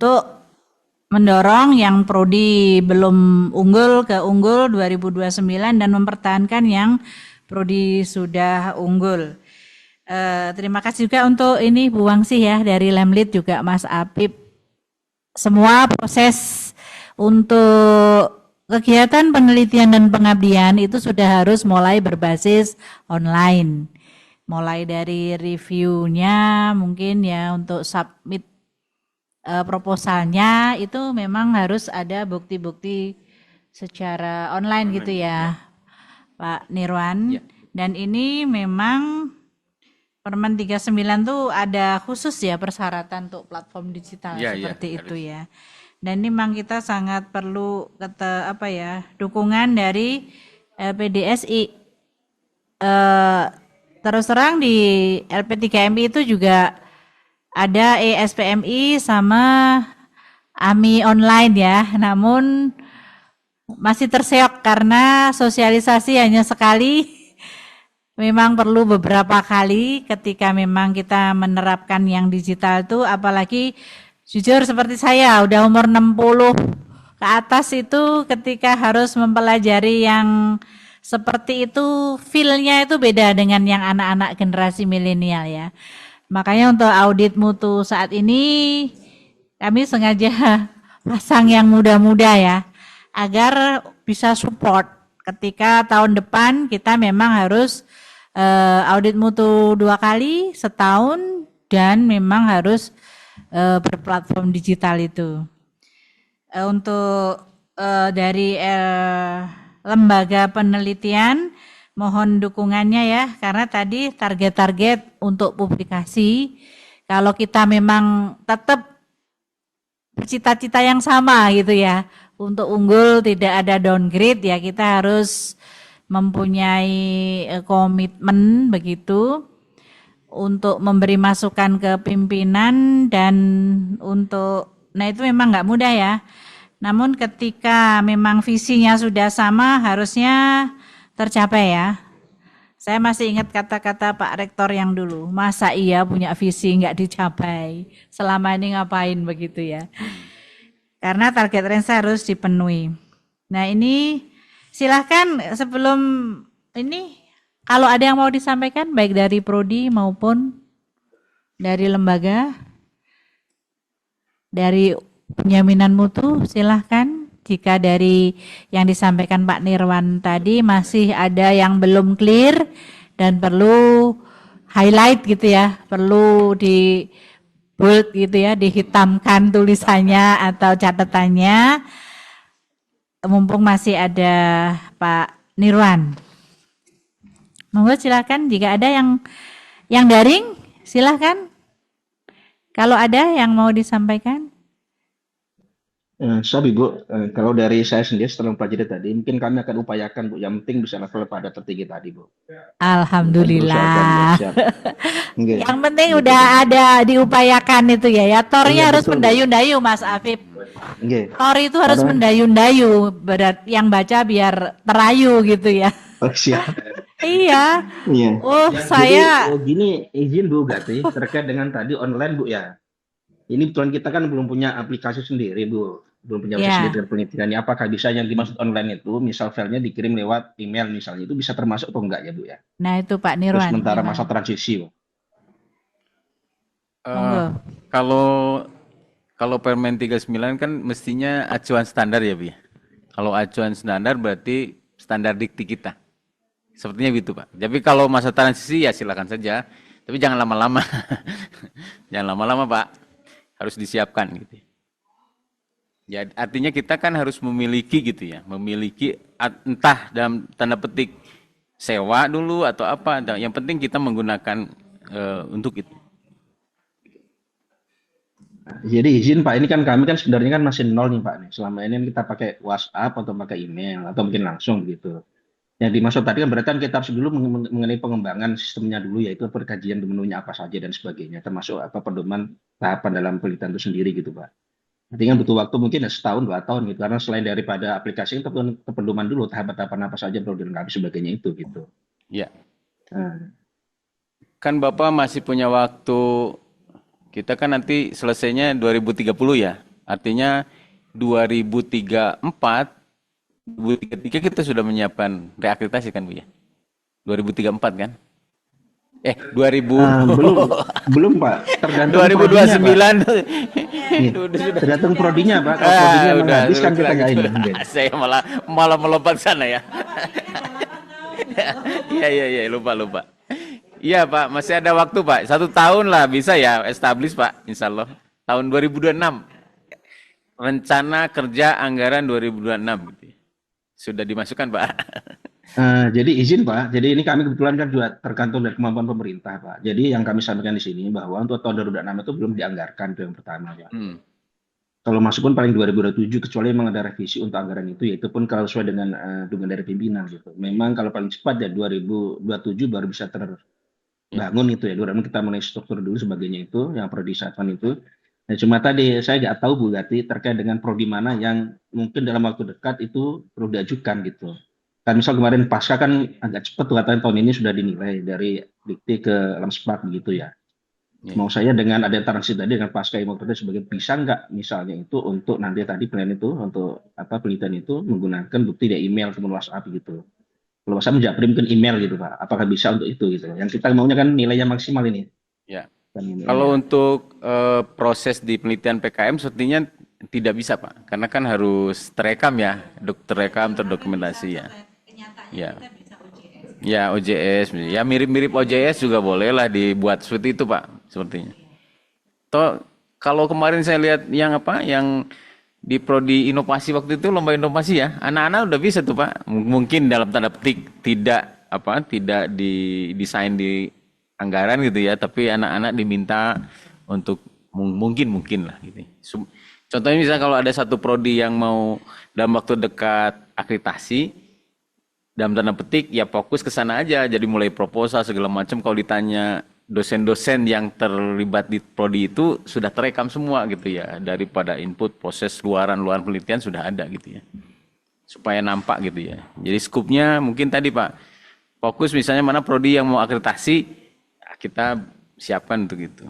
untuk mendorong yang prodi belum unggul ke unggul 2029 dan mempertahankan yang prodi sudah unggul. Terima kasih juga untuk ini Bu Wangsi ya dari Lemlit juga Mas Apip. Semua proses untuk kegiatan penelitian dan pengabdian itu sudah harus mulai berbasis online. Mulai dari reviewnya mungkin ya untuk submit proposalnya itu memang harus ada bukti-bukti secara online gitu ya Pak Nirwan. Dan ini memang Permen 39 tuh ada khusus ya persyaratan untuk platform digital seperti itu ya. Dan ini memang kita sangat perlu dukungan dari LPDSI. Terus terang di LP3MI itu juga ada ESPMI sama AMI online ya. Namun masih terseok karena sosialisasi hanya sekali. Memang perlu beberapa kali ketika memang kita menerapkan yang digital itu, apalagi jujur seperti saya udah umur 60 ke atas itu ketika harus mempelajari yang seperti itu, feel-nya itu beda dengan yang anak-anak generasi milenial ya. Makanya untuk audit mutu saat ini kami sengaja pasang yang muda-muda ya, agar bisa support ketika tahun depan kita memang harus audit mutu 2 kali setahun dan memang harus berplatform digital itu. Untuk dari lembaga penelitian mohon dukungannya ya, karena tadi target-target untuk publikasi kalau kita memang tetap bercita-cita yang sama gitu ya, untuk unggul tidak ada downgrade ya, kita harus mempunyai komitmen begitu untuk memberi masukan ke pimpinan dan nah itu memang nggak mudah ya. Namun ketika memang visinya sudah sama harusnya tercapai ya. Saya masih ingat kata-kata Pak Rektor yang dulu, masa iya punya visi nggak dicapai, selama ini ngapain begitu ya. Karena target range harus dipenuhi. Nah ini silahkan sebelum ini kalau ada yang mau disampaikan baik dari prodi maupun dari lembaga, dari penjaminan mutu silahkan. Jika dari yang disampaikan Pak Nirwan tadi masih ada yang belum clear dan perlu highlight gitu ya, perlu di bold gitu ya, dihitamkan tulisannya atau catatannya. Mumpung masih ada Pak Nirwan. Monggo silakan jika ada yang daring silakan. Kalau ada yang mau disampaikan. Sorry Bu, kalau dari saya sendiri setelah mempelajari tadi, mungkin kami akan upayakan Bu, yang penting bisa level pada tertinggi tadi Bu. Alhamdulillah. Yang penting udah ada diupayakan itu ya. Tornya harus mendayu-dayu Mas Afif. Tor itu harus mendayu-dayu, yang baca biar terayu gitu ya. Oh siap. Iya. Oh ya, saya. Jadi, gini izin Bu Gati terkait dengan tadi online Bu ya. Ini betulan kita kan belum punya aplikasi sendiri Bu, belum punya aplikasi sendiri penelitian. Apakah bisa yang dimaksud online itu, misal filenya dikirim lewat email misalnya, itu bisa termasuk atau enggak ya Bu ya? Nah itu Pak Nirwan. Terus sementara masa transisi Bu. Kalau Permen 39 kan mestinya acuan standar ya Bu ya. Kalau acuan standar berarti standar dikti kita. Sepertinya gitu Pak. Tapi kalau masa transisi ya silakan saja. Tapi jangan lama-lama. Jangan lama-lama Pak. Harus disiapkan gitu. Ya, artinya kita kan harus memiliki gitu ya. Memiliki entah dalam tanda petik sewa dulu atau apa. Yang penting kita menggunakan untuk itu. Jadi izin Pak, ini kan kami kan sebenarnya kan masih nol nih Pak nih. Selama ini kita pakai WhatsApp atau pakai email atau mungkin langsung gitu. Yang dimaksud tadi kan berarti kan kita harus dulu mengenai pengembangan sistemnya dulu, yaitu perkajian menunya apa saja dan sebagainya, termasuk apa pedoman tahapan dalam penelitian itu sendiri gitu Pak. Artinya butuh waktu mungkin setahun 2 tahun gitu, karena selain daripada aplikasi itu pedoman dulu tahapan-tahapan apa saja perlu dilengkapi sebagainya itu gitu. Ya. Kan Bapak masih punya waktu. Kita kan nanti selesainya 2030 ya. Artinya 2034 kita sudah menyiapkan reakreditasi kan Bu ya? 2034 kan? 2000 belum Pak, tergantung prodinya, Pak. 2029 Tergantung prodinya Pak. Kalau prodinya emang udah, habis kan kita nggak ini. Saya malah melompat sana ya. Iya, lupa. Iya Pak, masih ada waktu Pak. 1 tahun lah bisa ya establish Pak, insya Allah. Tahun 2026. Rencana kerja anggaran 2026 gitu. Sudah dimasukkan Pak. Jadi izin Pak, jadi ini kami kebetulan kan juga tergantung dari kemampuan pemerintah Pak. Jadi yang kami sampaikan di sini bahwa untuk tahun 2026 itu belum dianggarkan, itu yang pertama ya. Kalau masuk pun paling 2027 kecuali memang ada revisi untuk anggaran itu, yaitu pun kalau sesuai dengan dukungan dari pimpinan gitu. Memang kalau paling cepat ya 2027 baru bisa terbangun itu ya. 2026 kita mulai struktur dulu sebagainya itu, yang perlu disahkan itu. Nah, cuma tadi saya nggak tahu Bu Gati terkait dengan prodi mana yang mungkin dalam waktu dekat itu perlu diajukan gitu. Kan misal kemarin pasca kan agak cepat tuh katanya tahun ini sudah dinilai dari dikti ke Lemspak begitu ya. Mau saya dengan ada transit tadi dengan pasca imunisasi sebagai bisa nggak misalnya itu untuk nanti tadi penelitian itu untuk penelitian itu menggunakan bukti dari email kemudian WhatsApp gitu. Kalau WhatsApp menjapri mungkin email gitu Pak. Apakah bisa untuk itu gitu? Yang kita maunya kan nilainya maksimal ini. Ya. Kalau untuk proses di penelitian PKM sepertinya tidak bisa Pak, karena kan harus terekam ya, terekam terdokumentasi ya. Ya OJS, ya mirip-mirip OJS juga boleh lah dibuat seperti itu Pak, sepertinya. Toh kalau kemarin saya lihat yang di prodi inovasi waktu itu lomba inovasi ya, anak-anak udah bisa tuh Pak. Mungkin dalam tanda petik tidak didesain di anggaran gitu ya, tapi anak-anak diminta untuk mungkin lah gitu. Contohnya misalnya kalau ada satu prodi yang mau dalam waktu dekat akreditasi, dalam tanda petik ya fokus ke sana aja, jadi mulai proposal segala macam. Kalau ditanya dosen-dosen yang terlibat di prodi itu sudah terekam semua gitu ya, daripada input proses luaran penelitian sudah ada gitu ya, supaya nampak gitu ya. Jadi skupnya mungkin tadi Pak, fokus misalnya mana prodi yang mau akreditasi, kita siapkan untuk itu.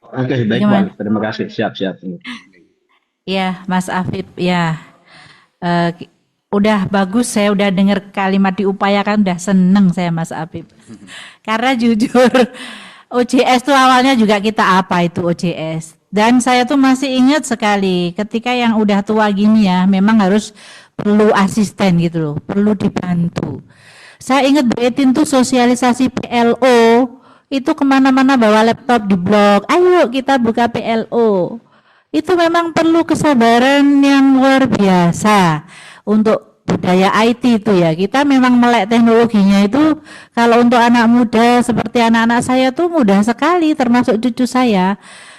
Oke, baik Pak, terima kasih, siap. Ya, Mas Afif, ya udah bagus, saya udah dengar kalimat diupayakan, udah seneng saya Mas Afif. Karena jujur OJS tuh awalnya juga kita apa itu OJS. Dan saya tuh masih ingat sekali ketika yang udah tua gini ya, memang harus perlu asisten gitu loh, perlu dibantu. Saya ingat Bu Etin tuh sosialisasi PLO, itu kemana-mana bawa laptop di blog, ayo kita buka PLO. Itu memang perlu kesabaran yang luar biasa untuk budaya IT itu ya. Kita memang melek teknologinya itu, kalau untuk anak muda seperti anak-anak saya tuh mudah sekali, termasuk cucu saya.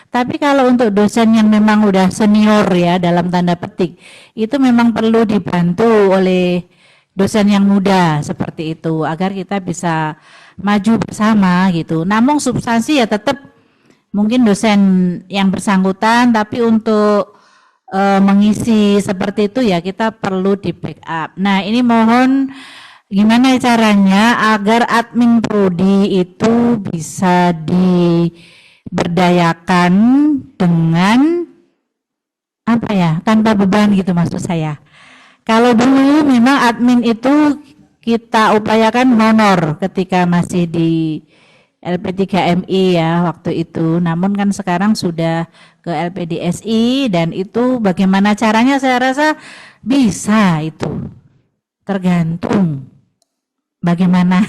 Tapi kalau untuk dosen yang memang udah senior ya dalam tanda petik, itu memang perlu dibantu oleh dosen yang muda seperti itu agar kita bisa maju bersama gitu. Namun substansi ya tetap mungkin dosen yang bersangkutan, tapi untuk mengisi seperti itu ya kita perlu di backup. Nah ini mohon gimana caranya agar admin prodi itu bisa diberdayakan dengan tanpa beban gitu maksud saya. Kalau dulu memang admin itu kita upayakan honor ketika masih di LP3MI ya waktu itu, namun kan sekarang sudah ke LPDSI dan itu bagaimana caranya saya rasa bisa itu, tergantung bagaimana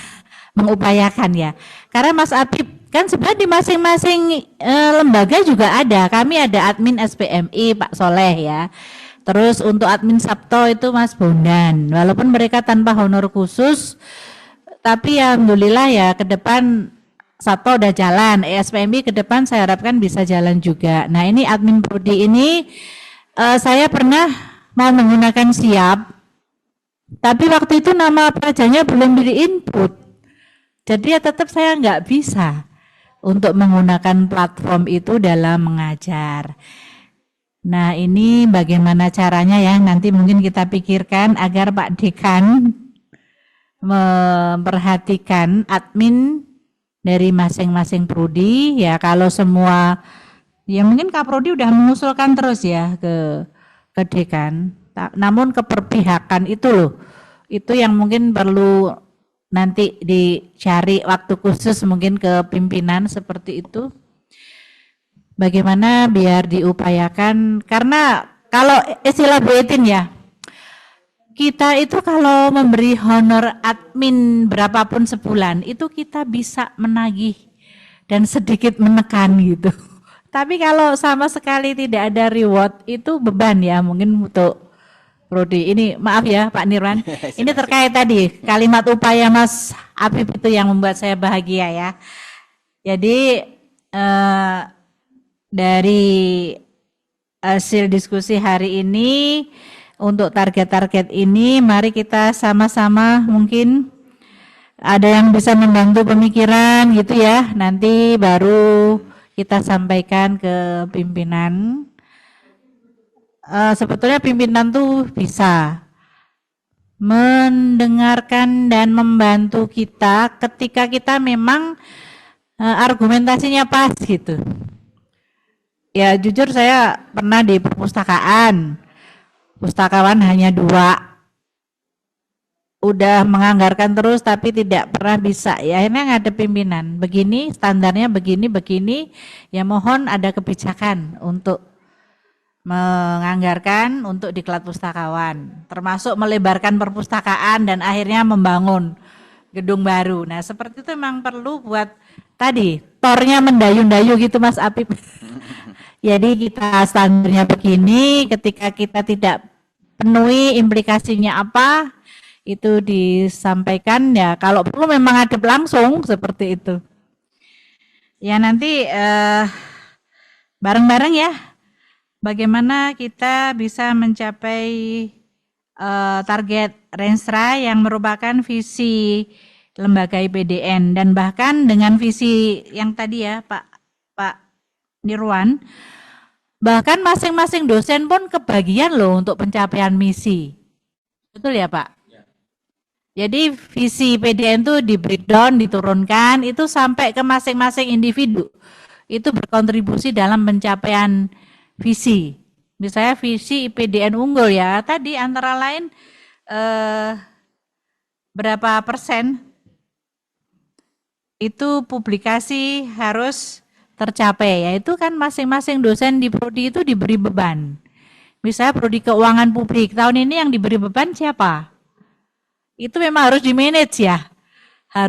mengupayakan ya. Karena Mas Apip kan sebenarnya di masing-masing lembaga juga ada, kami ada admin SPMI Pak Soleh ya. Terus untuk admin Sabto itu Mas Bondan, walaupun mereka tanpa honor khusus, tapi alhamdulillah ya ke depan Sabto udah jalan, SPMI ke depan saya harapkan bisa jalan juga. Nah ini admin prodi ini saya pernah mau menggunakan Siap, tapi waktu itu nama pelajarnya belum di input, jadi ya tetap saya nggak bisa untuk menggunakan platform itu dalam mengajar. Nah ini bagaimana caranya ya, nanti mungkin kita pikirkan agar Pak Dekan memperhatikan admin dari masing-masing prodi ya. Kalau semua ya mungkin Kaprodi udah mengusulkan terus ya ke dekan. Namun keperpihakan itu loh, itu yang mungkin perlu nanti dicari waktu khusus mungkin ke pimpinan seperti itu. Bagaimana biar diupayakan, karena kalau istilah Bu Etin ya, kita itu kalau memberi honor admin berapapun sebulan, itu kita bisa menagih dan sedikit menekan gitu. Tapi kalau sama sekali tidak ada reward, itu beban ya mungkin untuk Prodi. Ini maaf ya Pak Nirwan, ini terkait tadi kalimat upaya Mas Apip itu yang membuat saya bahagia ya. Jadi dari hasil diskusi hari ini, untuk target-target ini, mari kita sama-sama mungkin ada yang bisa membantu pemikiran gitu ya, nanti baru kita sampaikan ke pimpinan. Sebetulnya pimpinan tuh bisa mendengarkan dan membantu kita ketika kita memang argumentasinya pas gitu. Ya jujur saya pernah di perpustakaan, pustakawan hanya 2, udah menganggarkan terus tapi tidak pernah bisa, ya akhirnya ngadep pimpinan, begini standarnya begini, ya mohon ada kebijakan untuk menganggarkan untuk diklat pustakawan, termasuk melebarkan perpustakaan dan akhirnya membangun gedung baru. Nah seperti itu memang perlu buat tadi, tornya mendayu-dayu gitu Mas Apip. Jadi kita standarnya begini, ketika kita tidak penuhi implikasinya apa, itu disampaikan ya, kalau perlu memang hadap langsung seperti itu. Ya nanti bareng-bareng ya, bagaimana kita bisa mencapai target Renstra yang merupakan visi lembaga IPDN, dan bahkan dengan visi yang tadi ya Pak Nirwan, bahkan masing-masing dosen pun kebagian loh untuk pencapaian misi. Betul ya Pak? Ya. Jadi visi PDN itu di breakdown, diturunkan, itu sampai ke masing-masing individu. Itu berkontribusi dalam pencapaian visi. Misalnya visi IPDN unggul ya, tadi antara lain berapa persen itu publikasi harus tercapai, yaitu kan masing-masing dosen di prodi itu diberi beban. Misalnya prodi keuangan publik, tahun ini yang diberi beban siapa? Itu memang harus di-manage ya, harus